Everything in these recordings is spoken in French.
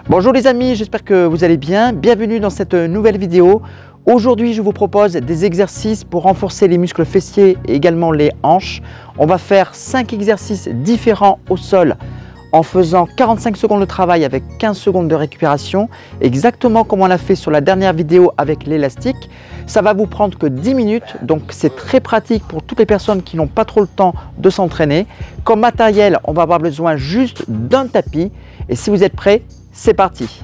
Bonjour les amis, j'espère que vous allez bien. Bienvenue dans cette nouvelle vidéo. Aujourd'hui, je vous propose des exercices pour renforcer les muscles fessiers et également les hanches. On va faire 5 exercices différents au sol en faisant 45 secondes de travail avec 15 secondes de récupération, exactement comme on l'a fait sur la dernière vidéo avec l'élastique. Ça va vous prendre que 10 minutes, donc c'est très pratique pour toutes les personnes qui n'ont pas trop le temps de s'entraîner. Comme matériel, on va avoir besoin juste d'un tapis. Et si vous êtes prêts, c'est parti!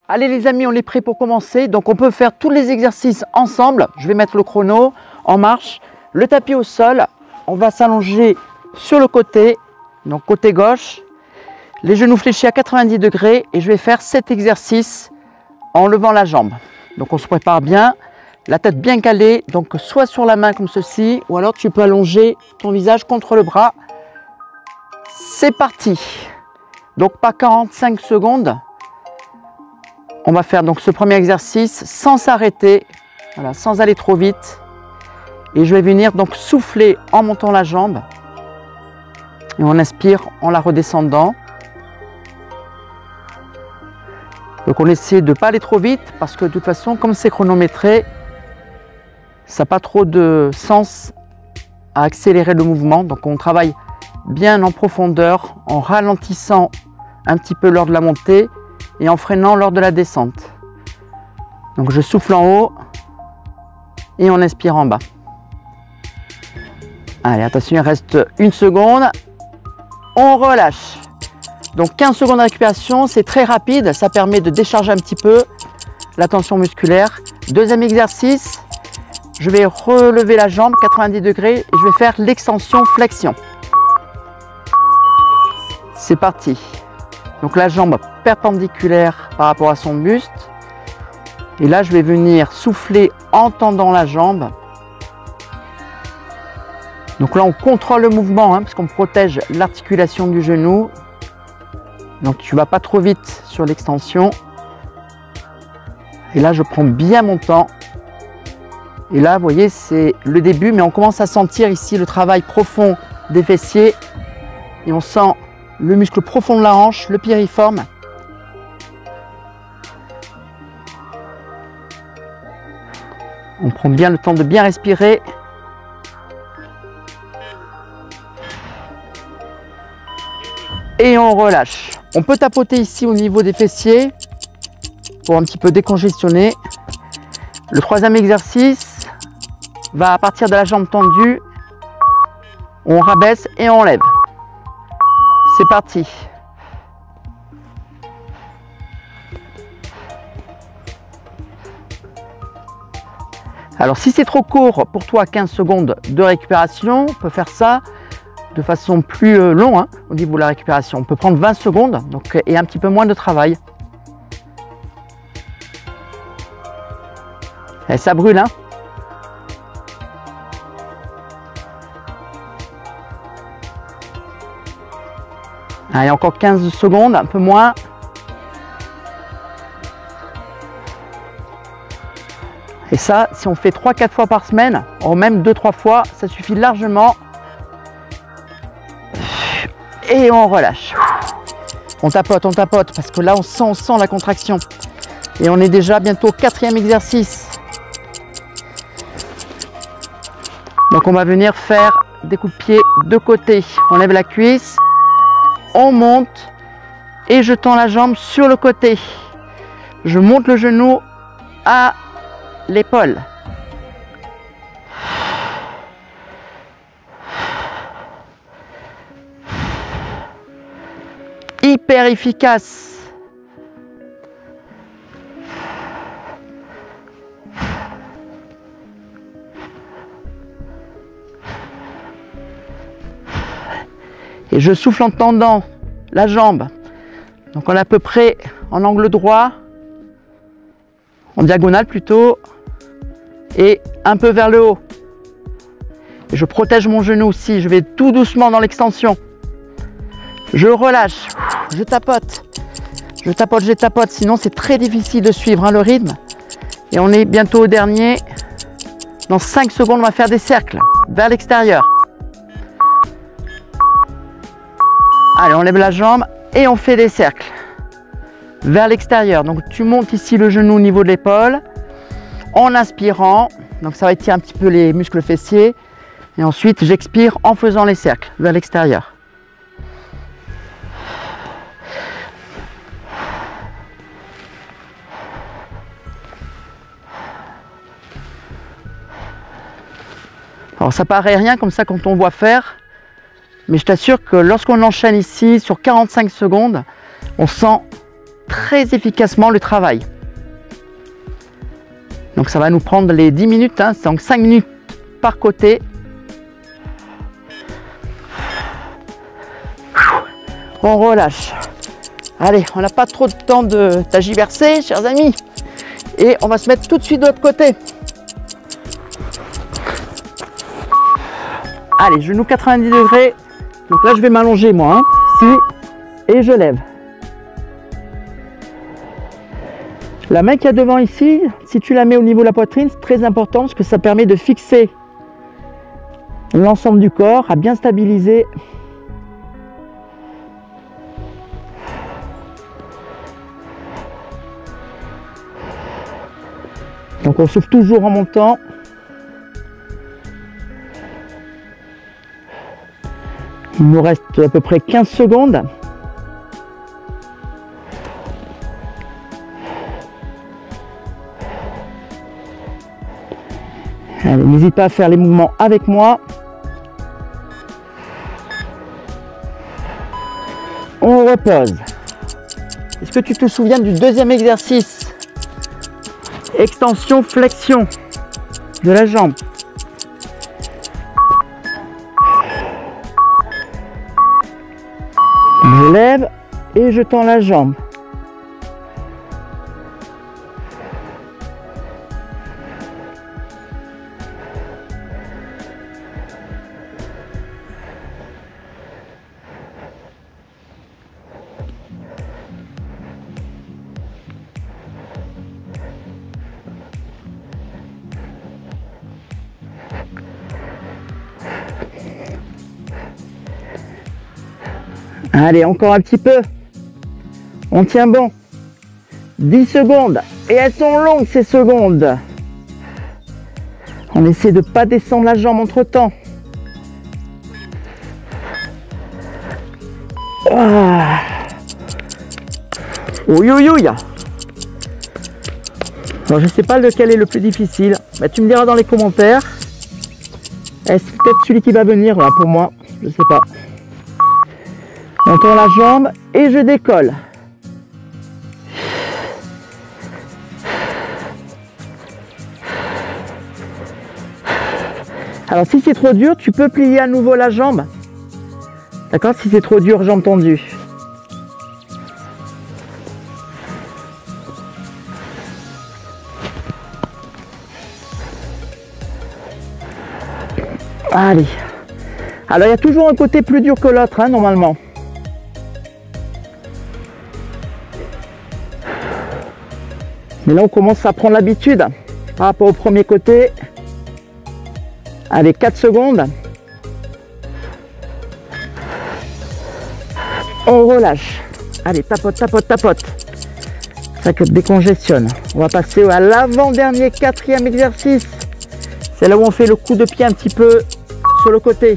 Allez les amis, on est prêts pour commencer. Donc on peut faire tous les exercices ensemble. Je vais mettre le chrono en marche. Le tapis au sol, on va s'allonger sur le côté, donc côté gauche. Les genoux fléchis à 90 degrés et je vais faire 7 exercices en levant la jambe. Donc on se prépare bien, la tête bien calée, donc soit sur la main comme ceci, ou alors tu peux allonger ton visage contre le bras. C'est parti. Donc pas 45 secondes. On va faire donc ce premier exercice sans s'arrêter, voilà, sans aller trop vite. Et je vais venir donc souffler en montant la jambe. Et on inspire en la redescendant. Donc on essaie de ne pas aller trop vite parce que de toute façon, comme c'est chronométré, ça n'a pas trop de sens à accélérer le mouvement. Donc on travaille bien en profondeur, en ralentissant un petit peu lors de la montée et en freinant lors de la descente. Donc je souffle en haut et on inspire en bas. Allez, attention, il reste une seconde. On relâche. Donc 15 secondes de récupération, c'est très rapide. Ça permet de décharger un petit peu la tension musculaire. Deuxième exercice, je vais relever la jambe 90 degrés et je vais faire l'extension-flexion. C'est parti. Donc la jambe perpendiculaire par rapport à son buste. Et là, je vais venir souffler en tendant la jambe. Donc là, on contrôle le mouvement parce qu'on protège l'articulation du genou. Donc tu ne vas pas trop vite sur l'extension. Et là, je prends bien mon temps. Et là, vous voyez, c'est le début, mais on commence à sentir ici le travail profond des fessiers. Et on sent le muscle profond de la hanche, le piriforme. On prend bien le temps de bien respirer. Et on relâche. On peut tapoter ici au niveau des fessiers pour un petit peu décongestionner. Le troisième exercice va à partir de la jambe tendue. On rabaisse et on lève. C'est parti. Alors si c'est trop court pour toi, 15 secondes de récupération, on peut faire ça de façon plus longue au niveau de la récupération. On peut prendre 20 secondes donc, et un petit peu moins de travail. Et ça brûle, hein. Allez, encore 15 secondes, un peu moins. Et ça, si on fait 3-4 fois par semaine, ou même 2-3 fois, ça suffit largement. Et on relâche. On tapote, parce que là, on sent la contraction. Et on est déjà bientôt au 4e exercice. Donc, on va venir faire des coups de pied de côté. On lève la cuisse. On monte et je tends la jambe sur le côté. Je monte le genou à l'épaule. Hyper efficace. Et je souffle en tendant la jambe. Donc on est à peu près en angle droit, en diagonale plutôt, et un peu vers le haut. Et je protège mon genou aussi, je vais tout doucement dans l'extension. Je relâche, je tapote, je tapote, sinon c'est très difficile de suivre hein, le rythme. Et on est bientôt au dernier. Dans 5 secondes, on va faire des cercles vers l'extérieur. Allez, on lève la jambe et on fait des cercles vers l'extérieur. Donc tu montes ici le genou au niveau de l'épaule en inspirant. Donc ça va étirer un petit peu les muscles fessiers. Et ensuite, j'expire en faisant les cercles vers l'extérieur. Alors ça paraît rien comme ça quand on voit faire, mais je t'assure que lorsqu'on enchaîne ici sur 45 secondes, on sent très efficacement le travail. Donc ça va nous prendre les 10 minutes, hein, donc 5 minutes par côté. On relâche. Allez, on n'a pas trop de temps de tergiverser, chers amis. Et on va se mettre tout de suite de l'autre côté. Allez, genou 90 degrés. Donc là, je vais m'allonger moi, hein, ici, et je lève. La main qu'il y a devant ici, si tu la mets au niveau de la poitrine, c'est très important parce que ça permet de fixer l'ensemble du corps, à bien stabiliser. Donc on souffle toujours en montant. Il nous reste à peu près 15 secondes. Allez, n'hésite pas à faire les mouvements avec moi. On repose. Est-ce que tu te souviens du deuxième exercice? Extension, flexion de la jambe. Je lève et je tends la jambe. Allez, encore un petit peu. On tient bon. 10 secondes. Et elles sont longues ces secondes. On essaie de ne pas descendre la jambe entre temps. Ah. Oui, oui, oui. Alors, je ne sais pas lequel est le plus difficile. Mais tu me diras dans les commentaires. C'est peut-être celui qui va venir là, pour moi. Je ne sais pas. On tourne la jambe et je décolle. Alors si c'est trop dur, tu peux plier à nouveau la jambe. D'accord? Si c'est trop dur, jambe tendue. Allez. Alors il y a toujours un côté plus dur que l'autre, hein, normalement. Mais là, on commence à prendre l'habitude par rapport au premier côté. Allez, 4 secondes. On relâche. Allez, tapote, tapote, tapote. Ça que décongestionne. On va passer à l'avant-dernier, 4e exercice. C'est là où on fait le coup de pied un petit peu sur le côté.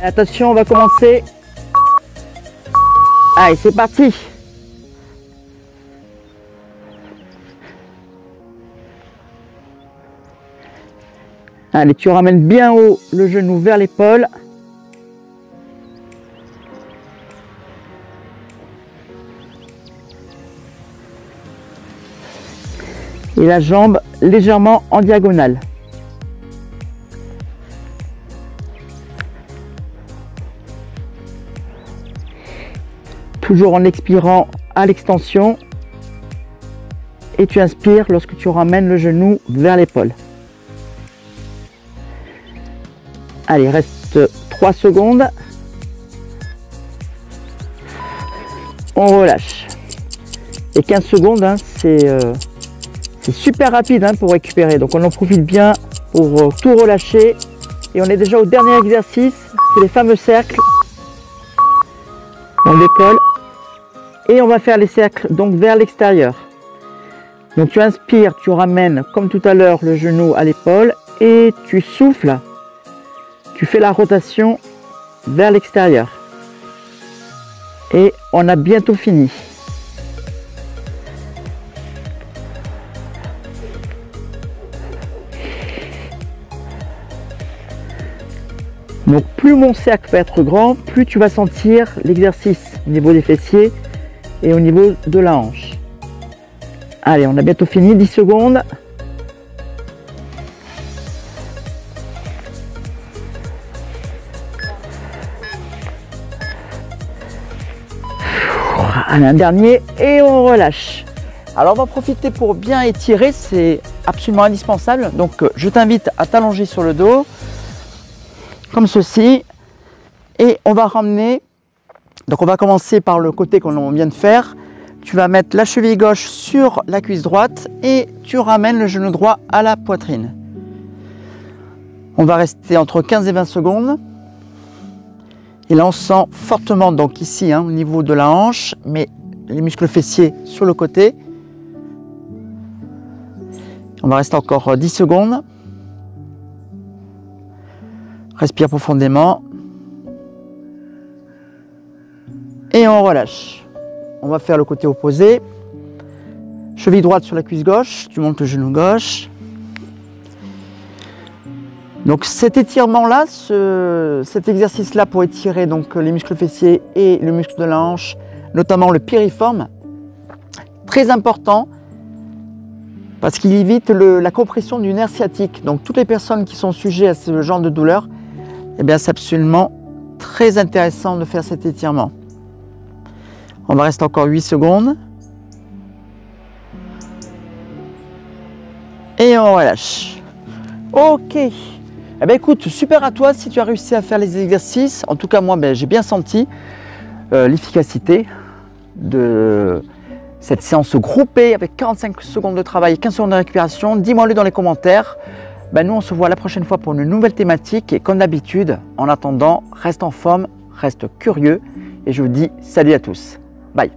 Et attention, on va commencer. Allez, c'est parti. Allez, tu ramènes bien haut le genou vers l'épaule. Et la jambe légèrement en diagonale. Toujours en expirant à l'extension. Et tu inspires lorsque tu ramènes le genou vers l'épaule. Allez, reste 3 secondes. On relâche. Et 15 secondes, hein, c'est super rapide hein, pour récupérer. Donc on en profite bien pour tout relâcher. Et on est déjà au dernier exercice, c'est les fameux cercles. On décolle. Et on va faire les cercles donc vers l'extérieur. Donc tu inspires, tu ramènes comme tout à l'heure le genou à l'épaule et tu souffles. Tu fais la rotation vers l'extérieur. Et on a bientôt fini. Donc plus mon cercle va être grand, plus tu vas sentir l'exercice au niveau des fessiers et au niveau de la hanche. Allez, on a bientôt fini, 10 secondes. Allez, un dernier et on relâche. Alors on va profiter pour bien étirer, c'est absolument indispensable. Donc je t'invite à t'allonger sur le dos, comme ceci. Et on va ramener, donc on va commencer par le côté qu'on vient de faire. Tu vas mettre la cheville gauche sur la cuisse droite et tu ramènes le genou droit à la poitrine. On va rester entre 15 et 20 secondes. Et là on sent fortement donc ici hein, au niveau de la hanche, mais les muscles fessiers sur le côté. On va rester encore 10 secondes. Respire profondément. Et on relâche. On va faire le côté opposé. Cheville droite sur la cuisse gauche, tu montes le genou gauche. Donc cet étirement-là, cet exercice-là pour étirer donc les muscles fessiers et le muscle de la hanche, notamment le piriforme, très important parce qu'il évite la compression du nerf sciatique. Donc toutes les personnes qui sont sujets à ce genre de douleur, eh bien c'est absolument très intéressant de faire cet étirement. On va rester encore 8 secondes. Et on relâche. Ok. Eh bien, écoute, super à toi si tu as réussi à faire les exercices. En tout cas, moi, j'ai bien senti l'efficacité de cette séance groupée avec 45 secondes de travail et 15 secondes de récupération. Dis-moi-le dans les commentaires. Nous, on se voit la prochaine fois pour une nouvelle thématique. Et comme d'habitude, en attendant, reste en forme, reste curieux. Et je vous dis salut à tous. Bye.